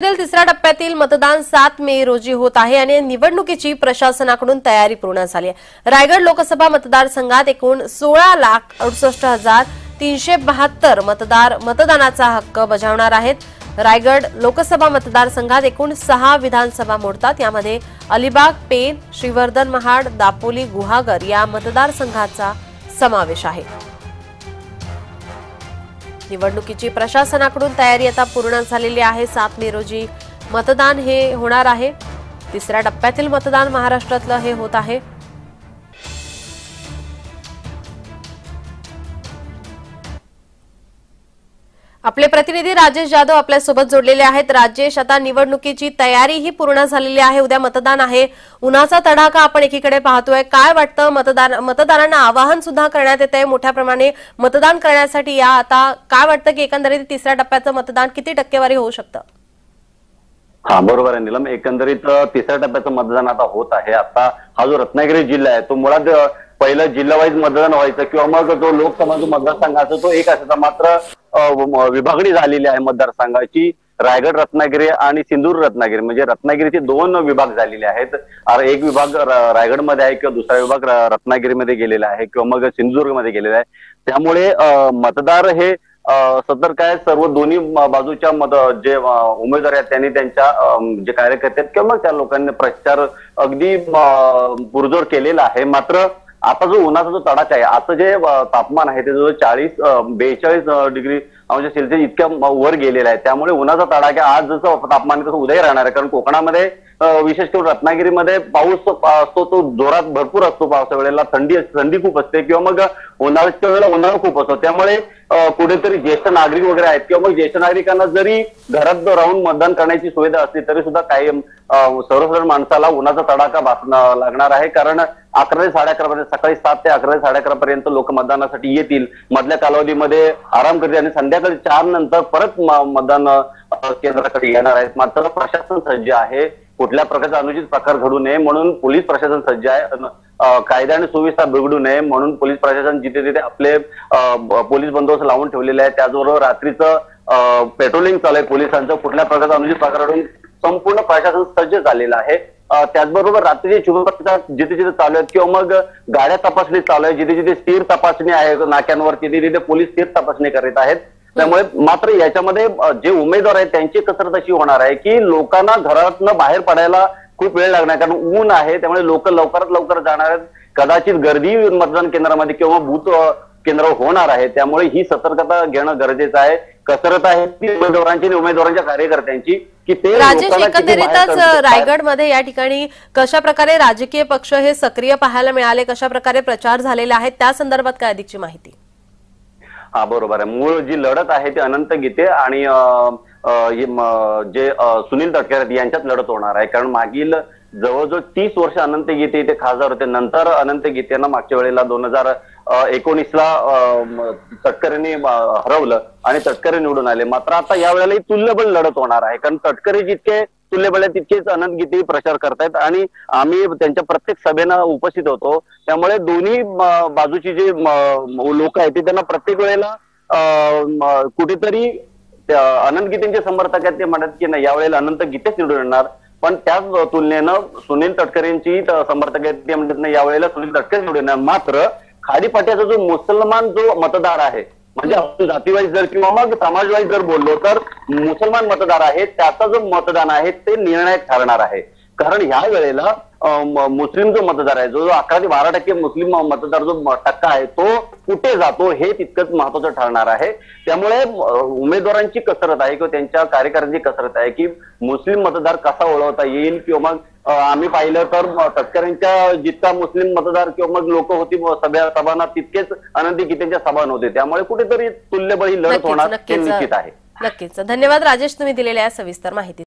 तिसऱ्या टप्प्यातील मतदान 7 मे रोजी होत आहे आणि निवडणुकीची प्रशासनाकडून तयारी पूर्ण झाली आहे। रायगड लोकसभा मतदारसंघात एकूण 16,68,372 मतदार मतदानाचा हक्क बजावणार आहेत। रायगड लोकसभा मतदारसंघात एकूण 6 विधानसभा मोडतात। यामध्ये अलिबाग, पेण, श्रीवर्धन महाड, दापोली, गुहागर या मतदारसंघाचा समावेश आहे। निवडणुकीची प्रशासनाकडून तयारी आता पूर्ण झालेली आहे। 7 मे रोजी मतदान हे होणार आहे। तिसऱ्या टप्प्यातील मतदान महाराष्ट्रातलं हे होत आहे। आपले प्रतिनिधी राजेश जाधव आपल्या सोबत जोडलेले आहेत। राजेश, आता निवडणुकीची तयारी ही पूर्ण झालेली आहे। उद्या मतदान आहे। उन्हाचा तडाखा आपण एकीकडे पाहतोय। काय वाटतं, मतदारांना आवाहन सुद्धा करण्यात येत आहे मोठ्या प्रमाणे मतदान करण्यासाठी। या आता काय वाटतं की एकंदरीत तिसऱ्या टप्प्याचं मतदान किती टक्केवारी होऊ शकतं? हा, बरोबर आहे नीलम। एकंदरीत तिसऱ्या टप्प्याचं मतदान आता होत आहे। आता हा जो रत्नागिरी जिल्हा आहे तो मुळात पहिलं जिल्हा वाईज मतदान व्हायचं किंवा मग जो लोकसभा जो मतदारसंघ असतो तो एक असायचा, मात्र विभागणी झालेली आहे मतदारसंघाची। रायगड रत्नागिरी आणि सिंधूर रत्नागिरी म्हणजे रत्नागिरीचे 2 विभाग झालेले आहेत। एक विभाग रायगडमध्ये आहे किंवा दुसरा विभाग रत्नागिरीमध्ये गेलेला आहे किंवा मग सिंधुदुर्गमध्ये गेलेला आहे। त्यामुळे मतदार हे सतर्क आहे। सर्व दोन्ही बाजूच्या जे उमेदवार आहेत त्यांनी त्यांच्या जे कार्यकर्ते आहेत किंवा मग त्या लोकांनी प्रचार अगदी पुरजोर केलेला आहे। मात्र आता जो उन्हाचा जो तडाखा आहे, आता जे तापमान आहे ते जो 42 डिग्री सेल्सिअस इतक्या वर गेलेला आहे। त्यामुळे उन्हाचा तडाखा आज जसं तापमान तसं उद्याही राहणार आहे। कारण कोकणामध्ये विशेष करून रत्नागिरीमध्ये पाऊस असतो तो जोरात भरपूर असतो। पावसाच्या वेळेला थंडी खूप असते किंवा मग उन्हाळ्याच्या वेळेला उन्हाळा खूप असतो। त्यामुळे कुठेतरी ज्येष्ठ नागरिक वगैरे आहेत किंवा मग ज्येष्ठ नागरिकांना जरी घरात राहून मतदान करण्याची सुविधा असली तरी सुद्धा काही सर्वसाधारण माणसाला उन्हाचा तडाखा लागणार आहे। कारण 11 ते 11:30 पर्यंत, सकाळी 7 ते 11 ते 11:30 पर्यंत लोक मतदानासाठी येतील। मधल्या कालावधीमध्ये आराम करतील आणि संध्याकाळी 4 नंतर परत मतदान केंद्राकडे येणार आहेत। मात्र प्रशासन सज्ज आहे। कुठल्या प्रकारचा अनुचित प्रकार घडू नये म्हणून पोलीस प्रशासन सज्ज आहे। कायदा आणि सुव्यवस्था बिघडू नये म्हणून पोलीस प्रशासन जिथे तिथे आपले पोलीस बंदोबस्त लावून ठेवलेले आहे। त्याचबरोबर रात्रीचं पेट्रोलिंग चालू आहे पोलिसांचं। कुठल्या प्रकारचा अनुचित प्रकार घडून संपूर्ण प्रशासन सज्ज झालेलं आहे। त्याचबरोबर रात्रीचे शुभप्रचार जिथे जिथे चालू आहेत किंवा मग गाड्या तपासणी चालू आहे, जिथे जिथे स्थिर तपासणी आहे नाक्यांवर तिथे तिथे पोलीस स्थिर तपासणी करीत आहेत। त्यामुळे मात्र याच्यामध्ये जे उमेदवार आहेत त्यांची कसरत अशी होणार आहे की लोकांना घरातनं बाहेर पडायला खूप वेळ लागणार, कारण ऊन आहे। त्यामुळे लोक लवकरात लवकर जाणार आहेत। कदाचित गर्दी मतदान केंद्रामध्ये किंवा बूथ केंद्रावर होणार आहे। त्यामुळे ही सतर्कता घेणं गरजेचं आहे। कसरत आहे ती उमेदवारांची आणि उमेदवारांच्या कार्यकर्त्यांची की ते राजेश, एकंदरीतच रायगडमध्ये या ठिकाणी कशा प्रकारे राजकीय पक्ष हे सक्रिय पाहायला मिळाले, कशा प्रकारे प्रचार झालेला आहे, त्या संदर्भात काय अधिकची माहिती? हा, बरोबर आहे। मूळ जी लढत आहे ती अनंत गीते आणि जे सुनील तटकरे यांच्यात लढत होणार आहे। कारण मागील जवळजवळ 30 वर्ष अनंत गीते इथे खासदार होते। नंतर अनंत गीतेंना मागच्या वेळेला 2019ला तटकरेंनी हरवलं आणि तटकरे निवडून आले। मात्र आता यावेळेला ही तुल्यबळ लढत होणार आहे। कारण तटकरे जितके तुल्यबळ आहे तितकेच अनंत गीते प्रचार करतायत आणि आम्ही त्यांच्या प्रत्येक सभेला उपस्थित होतो। त्यामुळे दोन्ही बाजूची जे लोक आहेत ते त्यांना प्रत्येक वेळेला कुठेतरी अनंत गीतेंचे समर्थक आहेत ते म्हणतात की नाही यावेळेला अनंत गीतेच निवडून येणार। पण त्याच तुलनेनं सुनील तटकरेंची समर्थक आहेत ते म्हणतात नाही यावेळेला सुनील तटकरे निवडून येणार। मात्र खाडीपाट्याचा जो मुसलमान जो मतदार आहे, म्हणजे आपण जातीवाईज जर किंवा मग समाजवाईज जर बोललो तर मुसलमान मतदार आहे त्याचा जो मतदान आहे ते निर्णायक ठरणार आहे। कारण ह्या वेळेला मुस्लिम जो मतदार आहे, जो 11 ते 12% मुस्लिम मतदार जो टक्का आहे तो कुठे जातो हे तितकंच महत्वाचं ठरणार आहे। त्यामुळे उमेदवारांची कसरत आहे किंवा त्यांच्या कार्यकर्त्यांची कसरत आहे की मुस्लिम मतदार कसा ओळखता येईल किंवा मग आम्ही पाहिलं तर तटकरेंच्या जितका मुस्लिम मतदार किंवा मग लोक होती सभांना तितकेच अनंत गीतेंच्या सभा नव्हते। त्यामुळे कुठेतरी तुल्यबळी लढत होणार हे निश्चित आहे। नक्कीच। धन्यवाद राजेश, तुम्ही दिलेल्या सविस्तर माहिती।